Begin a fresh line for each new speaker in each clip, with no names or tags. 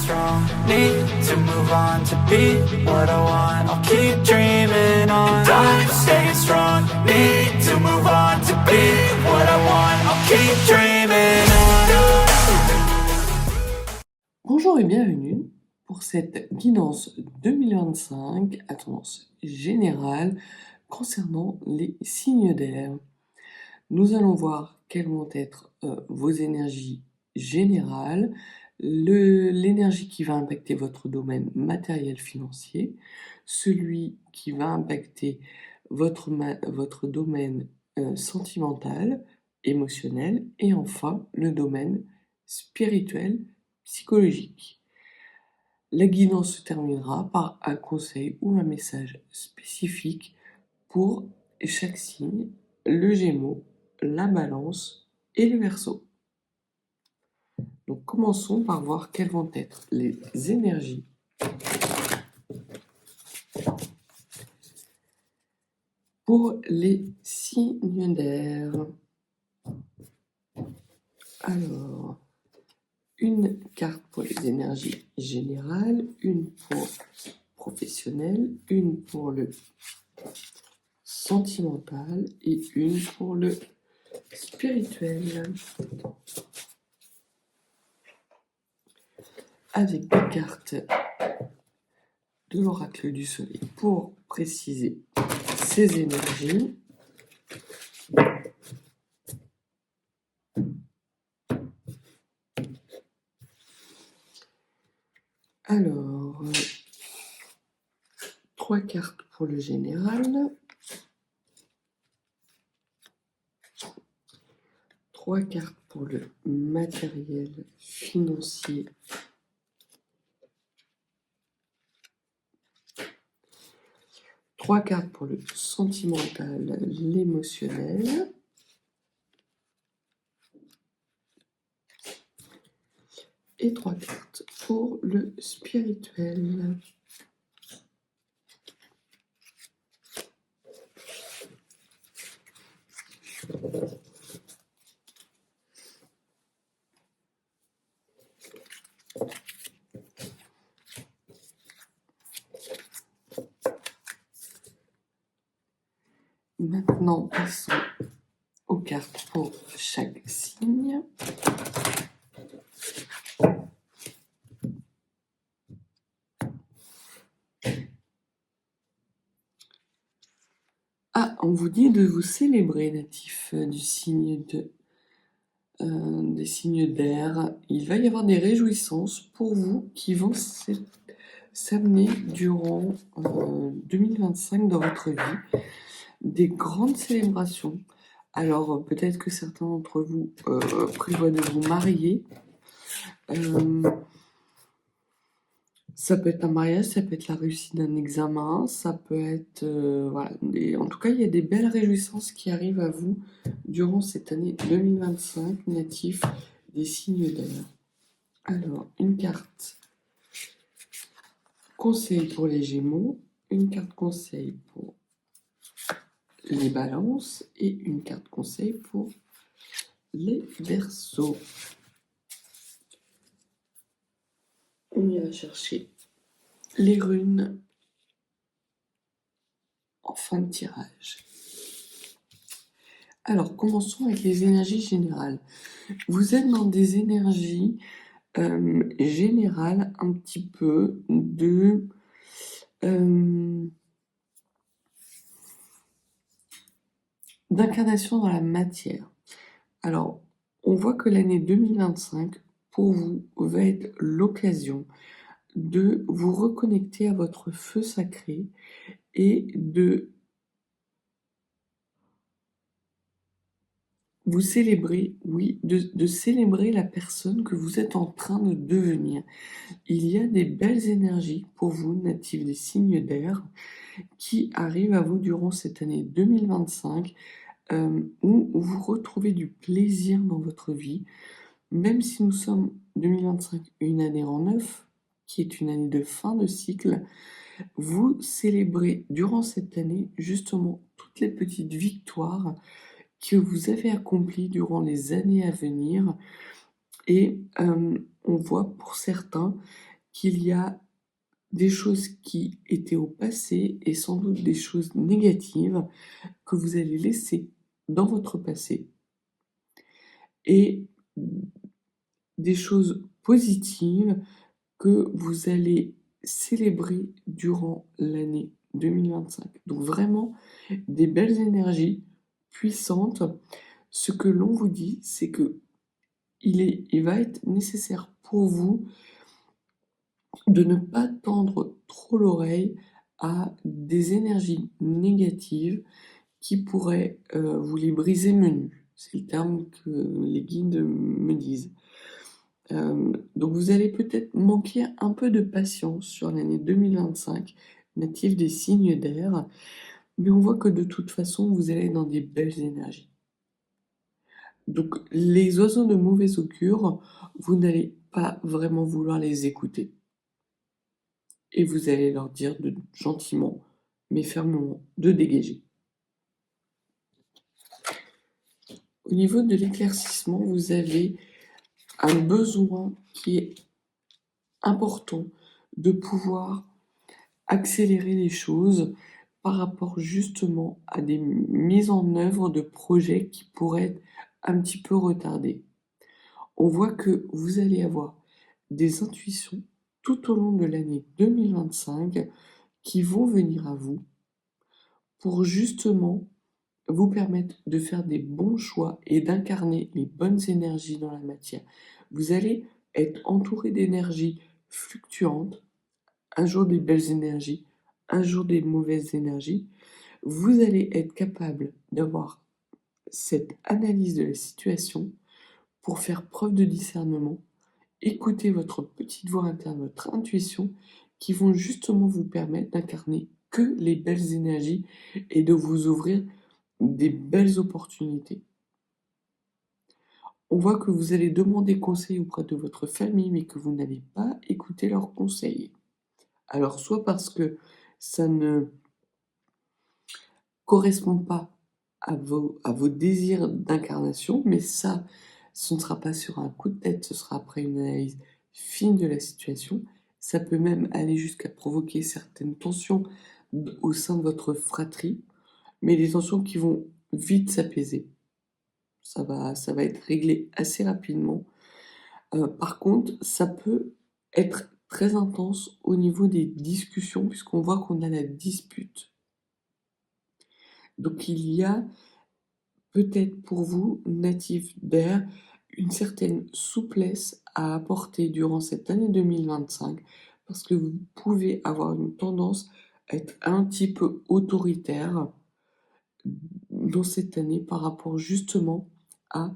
strong, need to move on to be what I want. I'll keep dreaming on. And I'm staying strong, need to move on to be what I want. I'll keep dreaming on.
Bonjour et bienvenue pour cette guidance 2025 à tendance générale concernant les signes d'air. Nous allons voir quelles vont être vos énergies générales, l'énergie qui va impacter votre domaine matériel financier, celui qui va impacter votre domaine sentimental, émotionnel, et enfin le domaine spirituel, psychologique. La guidance se terminera par un conseil ou un message spécifique pour chaque signe, le Gémeaux, la Balance et le Verseau. Donc commençons par voir quelles vont être les énergies pour les signes d'air. Alors, une carte pour les énergies générales, une pour professionnel, une pour le sentimental et une pour le spirituel. Avec des cartes de l'oracle du soleil pour préciser ces énergies. Alors, 3 cartes pour le général, 3 cartes pour le matériel financier, 3 cartes pour le sentimental, l'émotionnel, et 3 cartes pour le spirituel. Maintenant, passons aux cartes pour chaque signe. On vous dit de vous célébrer, natifs du signe des signes d'air. Il va y avoir des réjouissances pour vous qui vont s'amener durant 2025 dans votre vie. Des grandes célébrations. Alors, peut-être que certains d'entre vous prévoient de vous marier. Ça peut être un mariage, ça peut être la réussite d'un examen, ça peut être... voilà. En tout cas, il y a des belles réjouissances qui arrivent à vous durant cette année 2025, natif des signes d'air. Alors, une carte conseil pour les Gémeaux, une carte conseil pour les Balances et une carte conseil pour les Verseaux. On ira chercher les runes en fin de tirage. Alors, commençons avec les énergies générales. Vous êtes dans des énergies générales un petit peu d'incarnation dans la matière. Alors, on voit que l'année 2025, pour vous, va être l'occasion de vous reconnecter à votre feu sacré et de vous célébrer, oui, de célébrer la personne que vous êtes en train de devenir. Il y a des belles énergies pour vous, natifs des signes d'air, qui arrivent à vous durant cette année 2025, où vous retrouvez du plaisir dans votre vie, même si nous sommes 2025 une année en neuf, qui est une année de fin de cycle. Vous célébrez durant cette année justement toutes les petites victoires que vous avez accomplies durant les années à venir. Et on voit pour certains qu'il y a des choses qui étaient au passé et sans doute des choses négatives que vous allez laisser dans votre passé et des choses positives que vous allez célébrer durant l'année 2025. Donc vraiment des belles énergies puissantes. Ce que l'on vous dit, c'est que il va être nécessaire pour vous de ne pas tendre trop l'oreille à des énergies négatives qui pourraient vous les briser menu. C'est le terme que les guides me disent. Donc vous allez peut-être manquer un peu de patience sur l'année 2025, native des signes d'air, mais on voit que de toute façon, vous allez dans des belles énergies. Donc les oiseaux de mauvais augure, vous n'allez pas vraiment vouloir les écouter. Et vous allez leur dire gentiment, mais fermement, de dégager. Au niveau de l'éclaircissement, vous avez un besoin qui est important de pouvoir accélérer les choses par rapport justement à des mises en œuvre de projets qui pourraient être un petit peu retardés. On voit que vous allez avoir des intuitions tout au long de l'année 2025 qui vont venir à vous pour justement vous permettre de faire des bons choix et d'incarner les bonnes énergies dans la matière. Vous allez être entouré d'énergies fluctuantes, un jour des belles énergies, un jour des mauvaises énergies. Vous allez être capable d'avoir cette analyse de la situation pour faire preuve de discernement, écouter votre petite voix interne, votre intuition, qui vont justement vous permettre d'incarner que les belles énergies et de vous ouvrir des belles opportunités. On voit que vous allez demander conseil auprès de votre famille, mais que vous n'allez pas écouter leurs conseils. Alors, soit parce que ça ne correspond pas à vos désirs d'incarnation, mais ça, ce ne sera pas sur un coup de tête, ce sera après une analyse fine de la situation. Ça peut même aller jusqu'à provoquer certaines tensions au sein de votre fratrie, mais des tensions qui vont vite s'apaiser. Ça va être réglé assez rapidement. Par contre, ça peut être très intense au niveau des discussions puisqu'on voit qu'on a la dispute. Donc il y a peut-être pour vous, natif d'air, une certaine souplesse à apporter durant cette année 2025 parce que vous pouvez avoir une tendance à être un petit peu autoritaire dans cette année par rapport justement à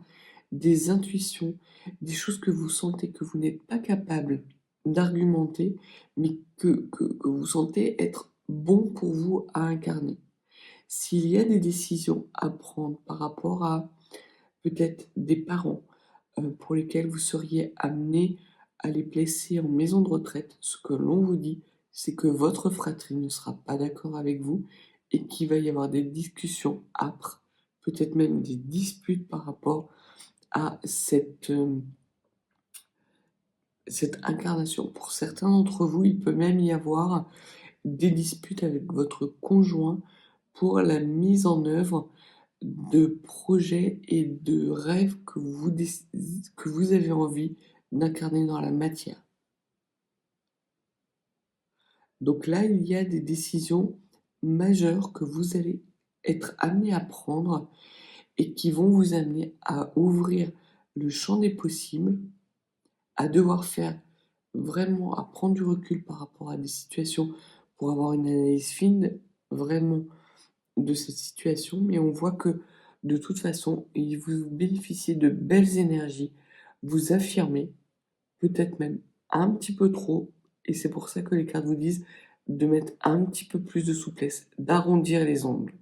des intuitions, des choses que vous sentez que vous n'êtes pas capable d'argumenter, mais que vous sentez être bon pour vous à incarner. S'il y a des décisions à prendre par rapport à peut-être des parents pour lesquels vous seriez amené à les placer en maison de retraite, ce que l'on vous dit, c'est que votre fratrie ne sera pas d'accord avec vous et qu'il va y avoir des discussions âpres, peut-être même des disputes par rapport à cette incarnation. Pour certains d'entre vous, il peut même y avoir des disputes avec votre conjoint pour la mise en œuvre de projets et de rêves que vous avez envie d'incarner dans la matière. Donc là, il y a des décisions majeures que vous allez être amené à prendre et qui vont vous amener à ouvrir le champ des possibles, à devoir faire vraiment, à prendre du recul par rapport à des situations pour avoir une analyse fine vraiment de cette situation, mais on voit que de toute façon, vous bénéficiez de belles énergies, vous affirmez, peut-être même un petit peu trop, et c'est pour ça que les cartes vous disent de mettre un petit peu plus de souplesse, d'arrondir les angles.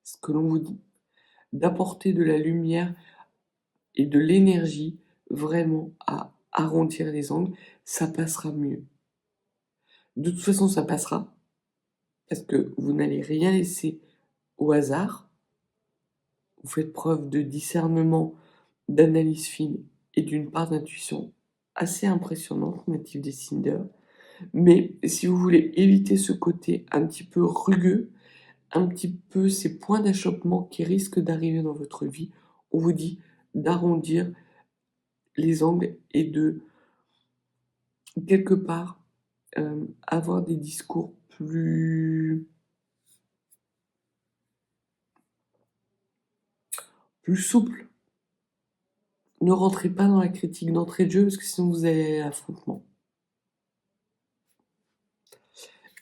Ce que l'on vous dit, d'apporter de la lumière et de l'énergie vraiment à arrondir les angles, ça passera mieux. De toute façon, ça passera, parce que vous n'allez rien laisser au hasard. Vous faites preuve de discernement, d'analyse fine et d'une part d'intuition assez impressionnante, natif des signes d'air. Mais si vous voulez éviter ce côté un petit peu rugueux, un petit peu ces points d'achoppement qui risquent d'arriver dans votre vie, on vous dit d'arrondir les angles et de, quelque part, avoir des discours plus souples. Ne rentrez pas dans la critique d'entrée de jeu parce que sinon vous allez aller à l'affrontement.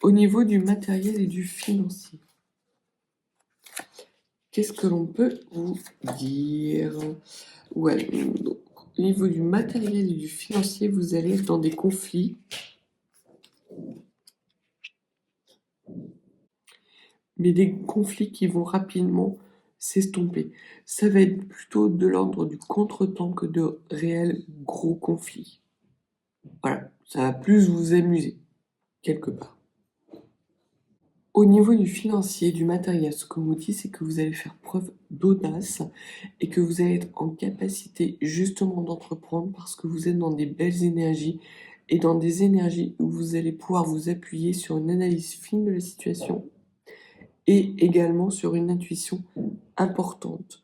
Au niveau du matériel et du financier, qu'est-ce que l'on peut vous dire? Ouais, donc, au niveau du matériel et du financier, vous allez être dans des conflits, mais des conflits qui vont rapidement s'estomper. Ça va être plutôt de l'ordre du contretemps que de réels gros conflits. Voilà, ça va plus vous amuser, quelque part. Au niveau du financier, du matériel, ce qu'on vous dit, c'est que vous allez faire preuve d'audace et que vous allez être en capacité justement d'entreprendre parce que vous êtes dans des belles énergies et dans des énergies où vous allez pouvoir vous appuyer sur une analyse fine de la situation et également sur une intuition importante.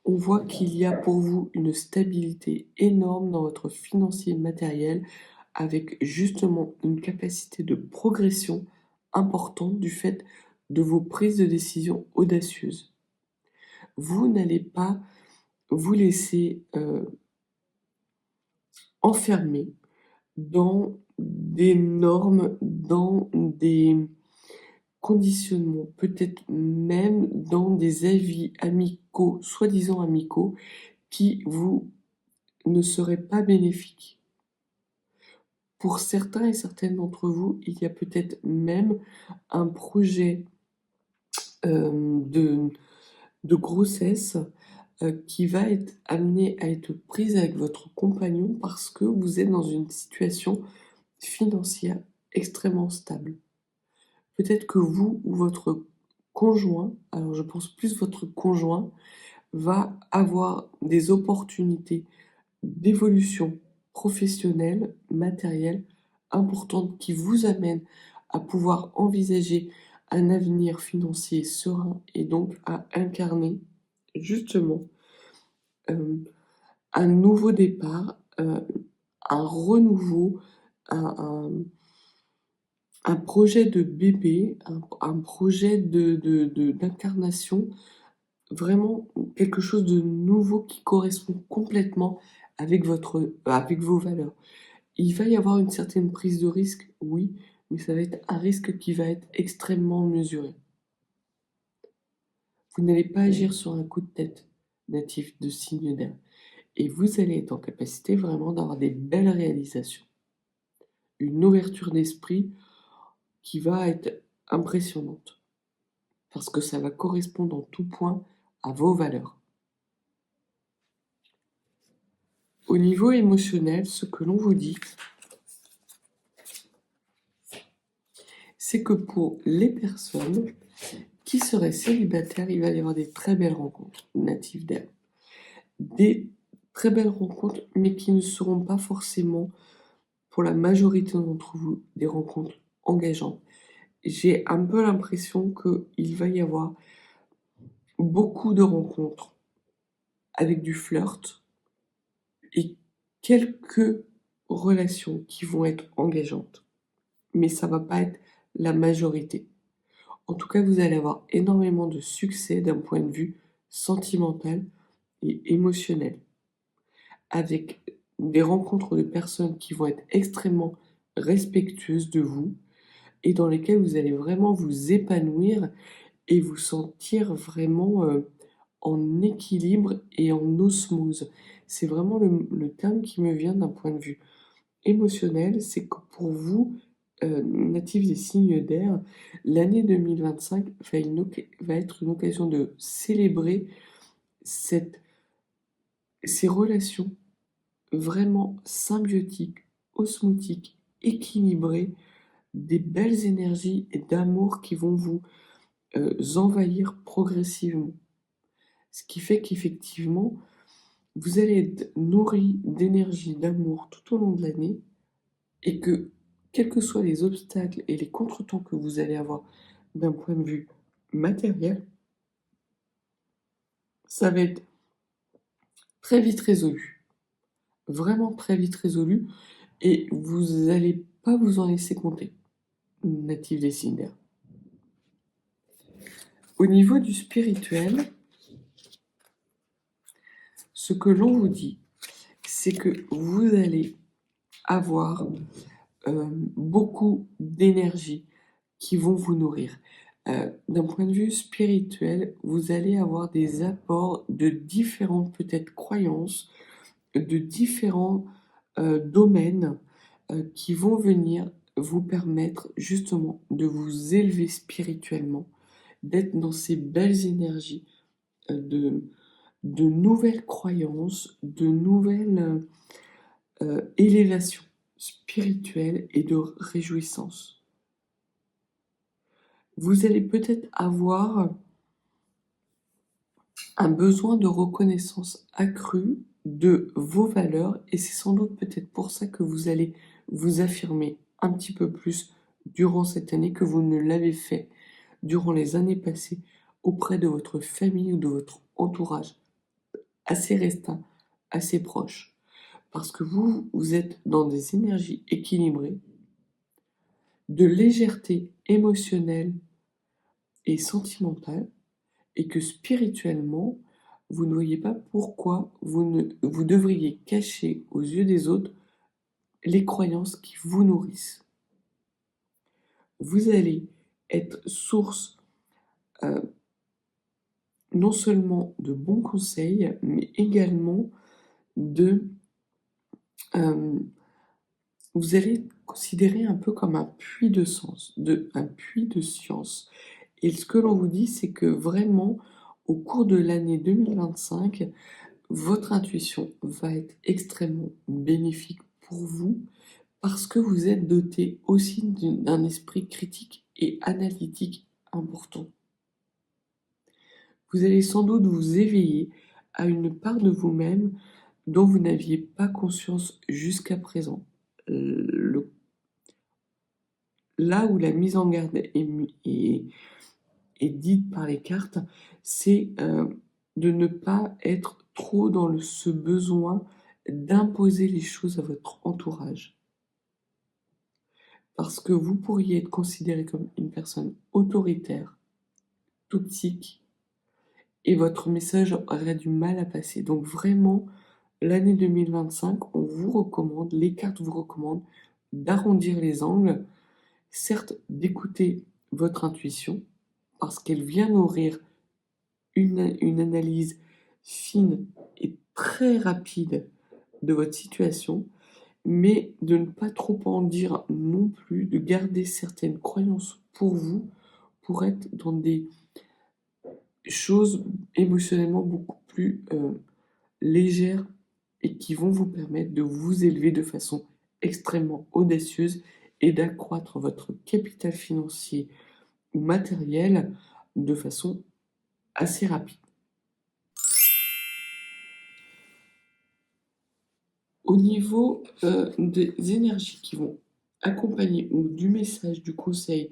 On voit qu'il y a pour vous une stabilité énorme dans votre financier matériel avec justement une capacité de progression importante du fait de vos prises de décision audacieuses. Vous n'allez pas vous laisser enfermer dans des normes, dans des conditionnements, peut-être même dans des avis amicaux, soi-disant amicaux, qui vous ne seraient pas bénéfiques. Pour certains et certaines d'entre vous, il y a peut-être même un projet de grossesse qui va être amené à être prise avec votre compagnon parce que vous êtes dans une situation financière extrêmement stable. Peut-être que vous ou votre conjoint, alors je pense plus votre conjoint, va avoir des opportunités d'évolution professionnelle, matérielle, importante qui vous amènent à pouvoir envisager un avenir financier serein et donc à incarner justement un nouveau départ, un renouveau, un, un projet de bébé, un projet d'incarnation, vraiment quelque chose de nouveau qui correspond complètement avec avec vos valeurs. Il va y avoir une certaine prise de risque, oui, mais ça va être un risque qui va être extrêmement mesuré. Vous n'allez pas agir sur un coup de tête, natif de signe d'air. Et vous allez être en capacité vraiment d'avoir des belles réalisations. Une ouverture d'esprit qui va être impressionnante. Parce que ça va correspondre en tout point à vos valeurs. Au niveau émotionnel, ce que l'on vous dit, c'est que pour les personnes qui seraient célibataires, il va y avoir des très belles rencontres natives d'air. Des très belles rencontres, mais qui ne seront pas forcément, pour la majorité d'entre vous, des rencontres engageantes. J'ai un peu l'impression qu'il va y avoir beaucoup de rencontres avec du flirt et quelques relations qui vont être engageantes. Mais ça va pas être la majorité. En tout cas, vous allez avoir énormément de succès d'un point de vue sentimental et émotionnel, avec des rencontres de personnes qui vont être extrêmement respectueuses de vous et dans lesquelles vous allez vraiment vous épanouir et vous sentir vraiment en équilibre et en osmose. C'est vraiment le terme qui me vient d'un point de vue émotionnel, c'est que pour vous, natifs des signes d'air, l'année 2025 va être une occasion de célébrer ces relations vraiment symbiotiques, osmotiques, équilibrées, des belles énergies et d'amour qui vont vous envahir progressivement. Ce qui fait qu'effectivement, vous allez être nourri d'énergie, d'amour tout au long de l'année et que, quels que soient les obstacles et les contretemps que vous allez avoir d'un point de vue matériel, ça va être très vite résolu. Vraiment très vite résolu et vous allez pas vous en laisser compter, natif des signes d'air. Au niveau du spirituel, ce que l'on vous dit, c'est que vous allez avoir beaucoup d'énergie qui vont vous nourrir. D'un point de vue spirituel, vous allez avoir des apports de différentes peut-être croyances, de différents domaines qui vont venir vous permettre justement de vous élever spirituellement, d'être dans ces belles énergies de nouvelles croyances, de nouvelles élévations spirituelles et de réjouissance. Vous allez peut-être avoir un besoin de reconnaissance accrue de vos valeurs et c'est sans doute peut-être pour ça que vous allez vous affirmer un petit peu plus durant cette année que vous ne l'avez fait durant les années passées auprès de votre famille ou de votre entourage assez restreint, assez proche. Parce que vous êtes dans des énergies équilibrées, de légèreté émotionnelle et sentimentale, et que spirituellement, vous ne voyez pas pourquoi vous devriez cacher aux yeux des autres les croyances qui vous nourrissent. Vous allez être source non seulement de bons conseils, mais également de... vous allez être considéré un peu comme un puits de sens, un puits de science. Et ce que l'on vous dit, c'est que vraiment, au cours de l'année 2025, votre intuition va être extrêmement bénéfique pour vous parce que vous êtes doté aussi d'un esprit critique et analytique important. Vous allez sans doute vous éveiller à une part de vous-même dont vous n'aviez pas conscience jusqu'à présent. Là où la mise en garde est dite par les cartes, c'est de ne pas être trop dans ce besoin d'imposer les choses à votre entourage. Parce que vous pourriez être considéré comme une personne autoritaire, toxique, et votre message aurait du mal à passer. Donc vraiment, l'année 2025, on vous recommande, les cartes vous recommandent d'arrondir les angles, certes d'écouter votre intuition, parce qu'elle vient nourrir une analyse fine et très rapide de votre situation, mais de ne pas trop en dire non plus, de garder certaines croyances pour vous, pour être dans des choses émotionnellement beaucoup plus légères et qui vont vous permettre de vous élever de façon extrêmement audacieuse et d'accroître votre capital financier ou matériel de façon assez rapide. Au niveau des énergies qui vont accompagner ou du message, du conseil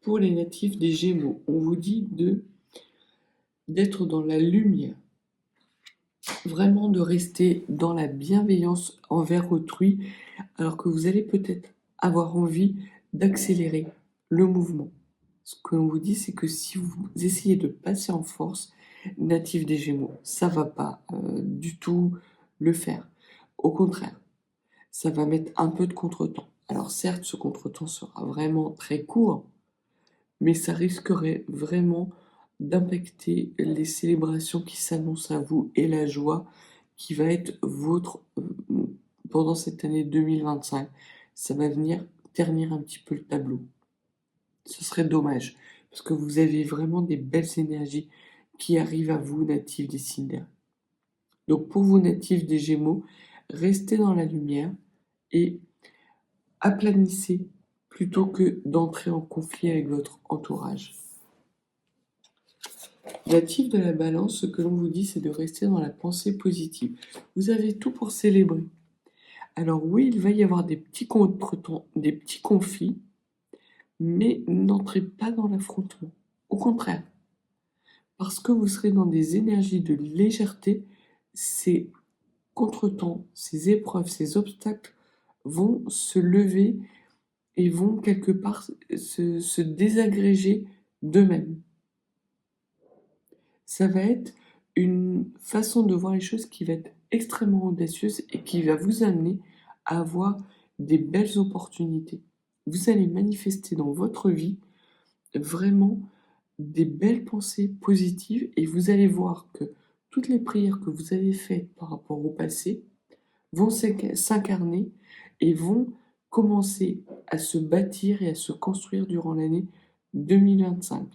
pour les natifs des Gémeaux, on vous dit d'être dans la lumière, vraiment de rester dans la bienveillance envers autrui, alors que vous allez peut-être avoir envie d'accélérer le mouvement. Ce que l'on vous dit, c'est que si vous essayez de passer en force, natif des Gémeaux, ça va pas du tout le faire. Au contraire, ça va mettre un peu de contretemps. Alors certes, ce contretemps sera vraiment très court, mais ça risquerait vraiment d'impacter les célébrations qui s'annoncent à vous et la joie qui va être vôtre pendant cette année 2025. Ça va venir ternir un petit peu le tableau. Ce serait dommage, parce que vous avez vraiment des belles énergies qui arrivent à vous, natifs des signes d'air. Donc pour vous, natifs des Gémeaux, restez dans la lumière et aplanissez plutôt que d'entrer en conflit avec votre entourage. Natif de la balance, ce que l'on vous dit, c'est de rester dans la pensée positive. Vous avez tout pour célébrer. Alors oui, il va y avoir des petits contretemps, des petits conflits, mais n'entrez pas dans l'affrontement. Au contraire, parce que vous serez dans des énergies de légèreté, ces contretemps, ces épreuves, ces obstacles vont se lever et vont quelque part se désagréger d'eux-mêmes. Ça va être une façon de voir les choses qui va être extrêmement audacieuse et qui va vous amener à avoir des belles opportunités. Vous allez manifester dans votre vie vraiment des belles pensées positives et vous allez voir que toutes les prières que vous avez faites par rapport au passé vont s'incarner et vont commencer à se bâtir et à se construire durant l'année 2025.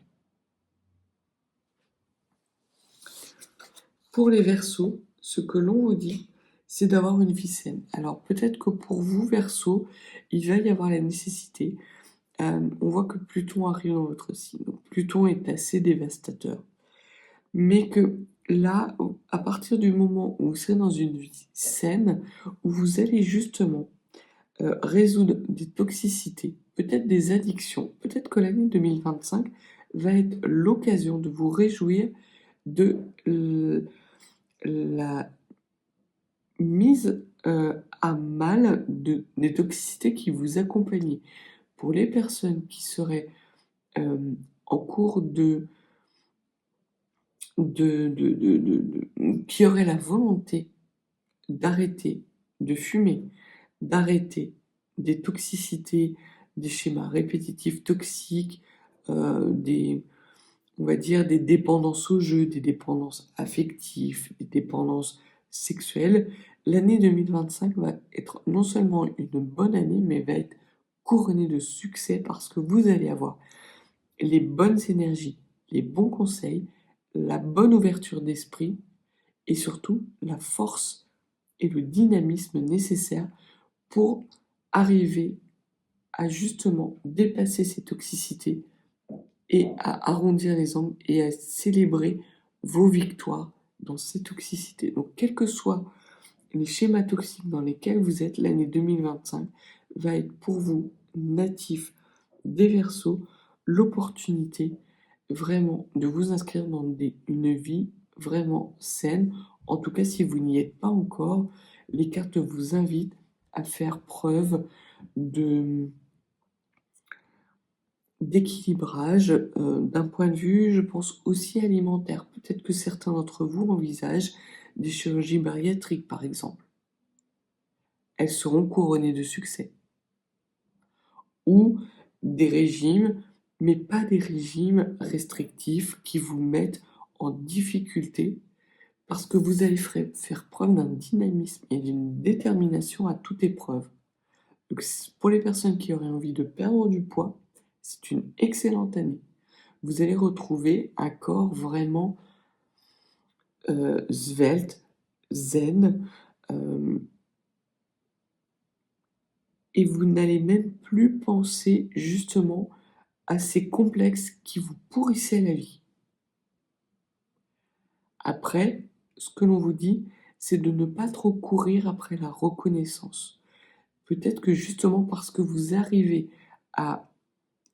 Pour les Verseaux, ce que l'on vous dit, c'est d'avoir une vie saine. Alors peut-être que pour vous, Verseaux, il va y avoir la nécessité. On voit que Pluton arrive dans votre signe. Donc Pluton est assez dévastateur. Mais que là, à partir du moment où vous serez dans une vie saine, où vous allez justement résoudre des toxicités, peut-être des addictions, peut-être que l'année 2025 va être l'occasion de vous réjouir de la mise à mal des toxicités qui vous accompagnaient. Pour les personnes qui seraient en cours qui auraient la volonté d'arrêter de fumer, d'arrêter des toxicités, des schémas répétitifs toxiques, on va dire des dépendances au jeu, des dépendances affectives, des dépendances sexuelles, l'année 2025 va être non seulement une bonne année, mais va être couronnée de succès parce que vous allez avoir les bonnes énergies, les bons conseils, la bonne ouverture d'esprit et surtout la force et le dynamisme nécessaires pour arriver à justement dépasser ces toxicités et à arrondir les angles et à célébrer vos victoires dans ces toxicités. Donc, quels que soient les schémas toxiques dans lesquels vous êtes, l'année 2025 va être pour vous, natif des Verseaux, l'opportunité vraiment de vous inscrire dans une vie vraiment saine. En tout cas, si vous n'y êtes pas encore, les cartes vous invitent à faire preuve d'équilibrage d'un point de vue, je pense, aussi alimentaire. Peut-être que certains d'entre vous envisagent des chirurgies bariatriques, par exemple. Elles seront couronnées de succès. Ou des régimes, mais pas des régimes restrictifs qui vous mettent en difficulté parce que vous allez faire preuve d'un dynamisme et d'une détermination à toute épreuve. Donc, pour les personnes qui auraient envie de perdre du poids, c'est une excellente année. Vous allez retrouver un corps vraiment svelte, zen, et vous n'allez même plus penser justement à ces complexes qui vous pourrissaient la vie. Après, ce que l'on vous dit, c'est de ne pas trop courir après la reconnaissance. Peut-être que justement parce que vous arrivez à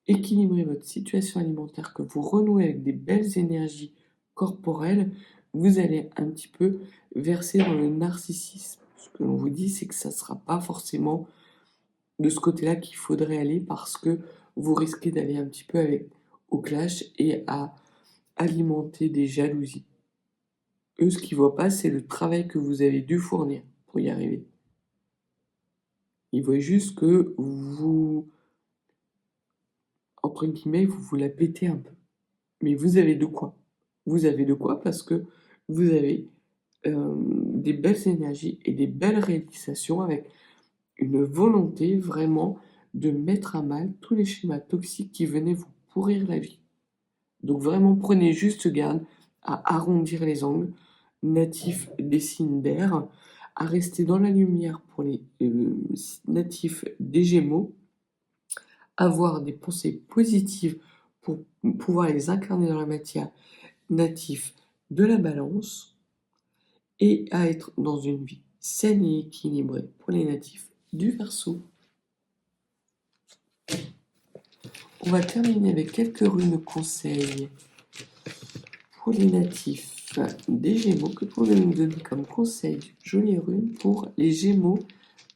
équilibrer votre situation alimentaire, que vous renouez avec des belles énergies corporelles, vous allez un petit peu verser dans le narcissisme. Ce que l'on vous dit, c'est que ça ne sera pas forcément de ce côté-là qu'il faudrait aller parce que vous risquez d'aller un petit peu au clash et à alimenter des jalousies. Eux, ce qu'ils ne voient pas, c'est le travail que vous avez dû fournir pour y arriver. Ils voient juste que vous, entre guillemets, vous la pétez un peu. Mais vous avez de quoi. Vous avez de quoi parce que vous avez des belles énergies et des belles réalisations avec une volonté vraiment de mettre à mal tous les schémas toxiques qui venaient vous pourrir la vie. Donc vraiment prenez juste garde à arrondir les angles, natifs des signes d'air, à rester dans la lumière pour les natifs des Gémeaux, avoir des pensées positives pour pouvoir les incarner dans la matière natif de la Balance et à être dans une vie saine et équilibrée pour les natifs du Verseau. On va terminer avec quelques runes conseils pour les natifs des Gémeaux. Que pouvez-vous nous donner comme conseil? Jolie rune pour les Gémeaux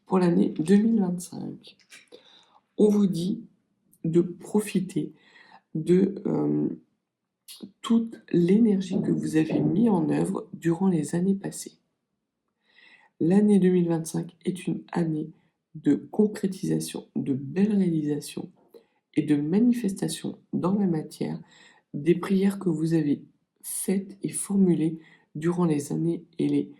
pour l'année 2025. On vous dit de profiter de toute l'énergie que vous avez mis en œuvre durant les années passées. L'année 2025 est une année de concrétisation, de belles réalisations et de manifestation dans la matière des prières que vous avez faites et formulées durant les années et les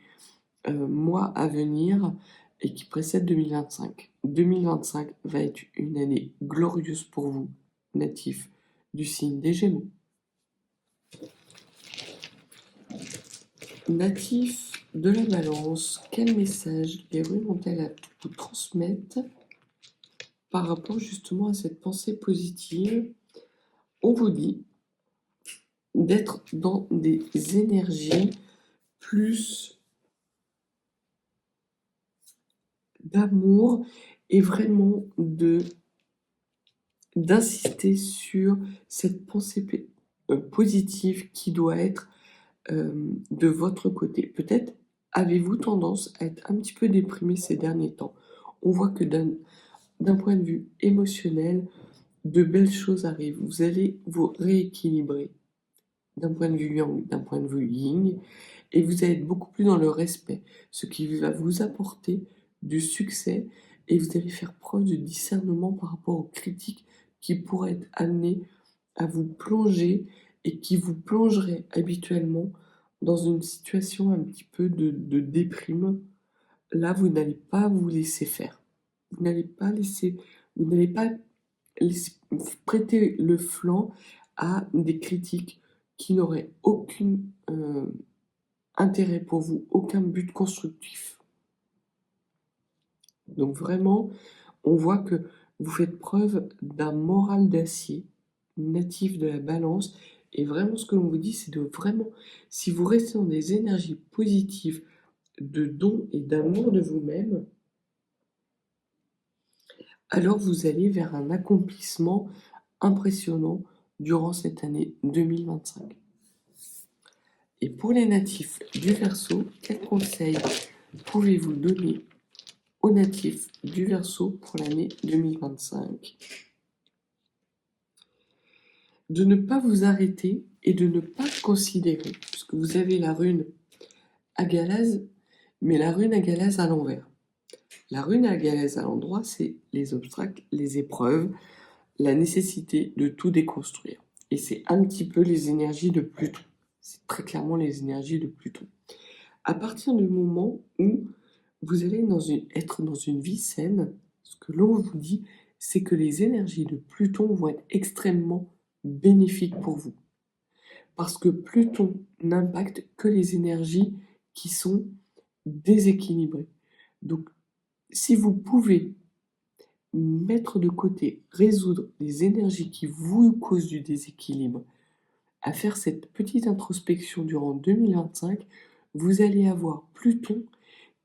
mois à venir et qui précèdent 2025. 2025 va être une année glorieuse pour vous, natifs du signe des Gémeaux. Natifs de la Balance, quel message les runes ont-elles à vous transmettre par rapport justement à cette pensée positive? On vous dit d'être dans des énergies plus d'amour et vraiment d'insister sur cette pensée positive qui doit être de votre côté. Peut-être avez-vous tendance à être un petit peu déprimé ces derniers temps. On voit que d'un point de vue émotionnel, de belles choses arrivent. Vous allez vous rééquilibrer d'un point de vue yang, d'un point de vue yin, et vous allez être beaucoup plus dans le respect, ce qui va vous apporter du succès, et vous allez faire preuve de discernement par rapport aux critiques qui pourraient être amenées à vous plonger et qui vous plongeraient habituellement dans une situation un petit peu de déprime. Là, vous n'allez pas vous laisser faire. Vous n'allez pas laisser prêter le flanc à des critiques qui n'auraient aucun intérêt pour vous, aucun but constructif. Donc vraiment, on voit que vous faites preuve d'un moral d'acier natif de la Balance, et vraiment ce que l'on vous dit, c'est de vraiment, si vous restez dans des énergies positives de don et d'amour de vous-même, alors vous allez vers un accomplissement impressionnant durant cette année 2025. Et pour les natifs du Verseau, quels conseils pouvez-vous donner aux natifs du Verseau pour l'année 2025? De ne pas vous arrêter et de ne pas considérer, puisque vous avez la rune Agalaz, mais la rune Agalaz à l'envers. La rune Agalaz à l'endroit, c'est les obstacles, les épreuves, la nécessité de tout déconstruire. Et c'est un petit peu les énergies de Pluton. C'est très clairement les énergies de Pluton. À partir du moment où vous allez être dans une vie saine, ce que l'on vous dit, c'est que les énergies de Pluton vont être extrêmement bénéfiques pour vous. Parce que Pluton n'impacte que les énergies qui sont déséquilibrées. Donc, si vous pouvez mettre de côté, résoudre les énergies qui vous causent du déséquilibre, à faire cette petite introspection durant 2025, vous allez avoir Pluton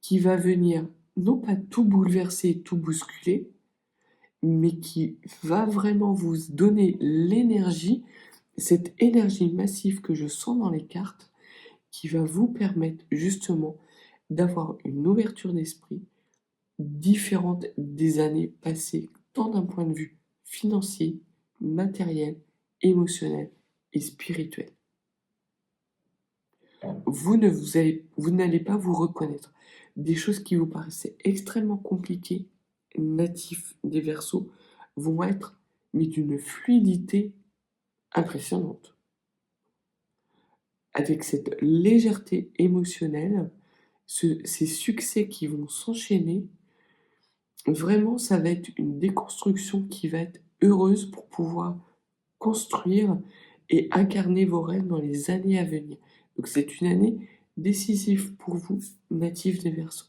qui va venir non pas tout bouleverser, tout bousculer, mais qui va vraiment vous donner l'énergie, cette énergie massive que je sens dans les cartes, qui va vous permettre justement d'avoir une ouverture d'esprit différente des années passées, tant d'un point de vue financier, matériel, émotionnel et spirituel. Vous n'allez pas vous reconnaître. Des choses qui vous paraissaient extrêmement compliquées, natifs des Verseaux, vont être mais d'une fluidité impressionnante. Avec cette légèreté émotionnelle, ces succès qui vont s'enchaîner, vraiment, ça va être une déconstruction qui va être heureuse pour pouvoir construire et incarner vos rêves dans les années à venir. Donc c'est une année décisive pour vous, natifs des Verseaux.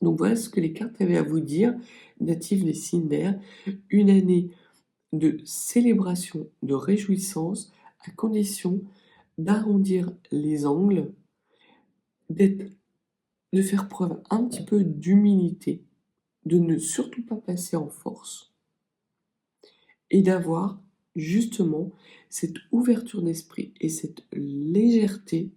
Donc voilà ce que les cartes avaient à vous dire, natifs des signes d'air. Une année de célébration, de réjouissance, à condition d'arrondir les angles, de faire preuve un petit peu d'humilité, de ne surtout pas passer en force et d'avoir justement cette ouverture d'esprit et cette légèreté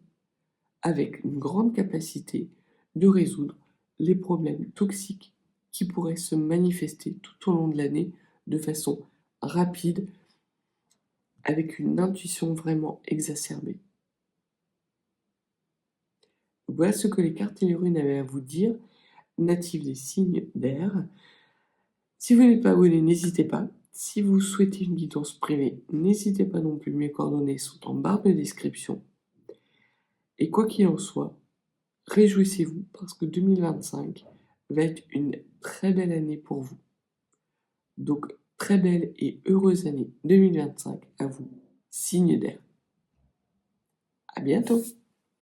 avec une grande capacité de résoudre les problèmes toxiques qui pourraient se manifester tout au long de l'année de façon rapide, avec une intuition vraiment exacerbée. Voilà ce que les cartes et les runes avaient à vous dire, natifs des signes d'air. Si vous n'êtes pas abonné, n'hésitez pas. Si vous souhaitez une guidance privée, n'hésitez pas non plus, mes coordonnées sont en barre de description. Et quoi qu'il en soit, réjouissez-vous parce que 2025 va être une très belle année pour vous. Donc, très belle et heureuse année 2025 à vous, signe d'air. À bientôt!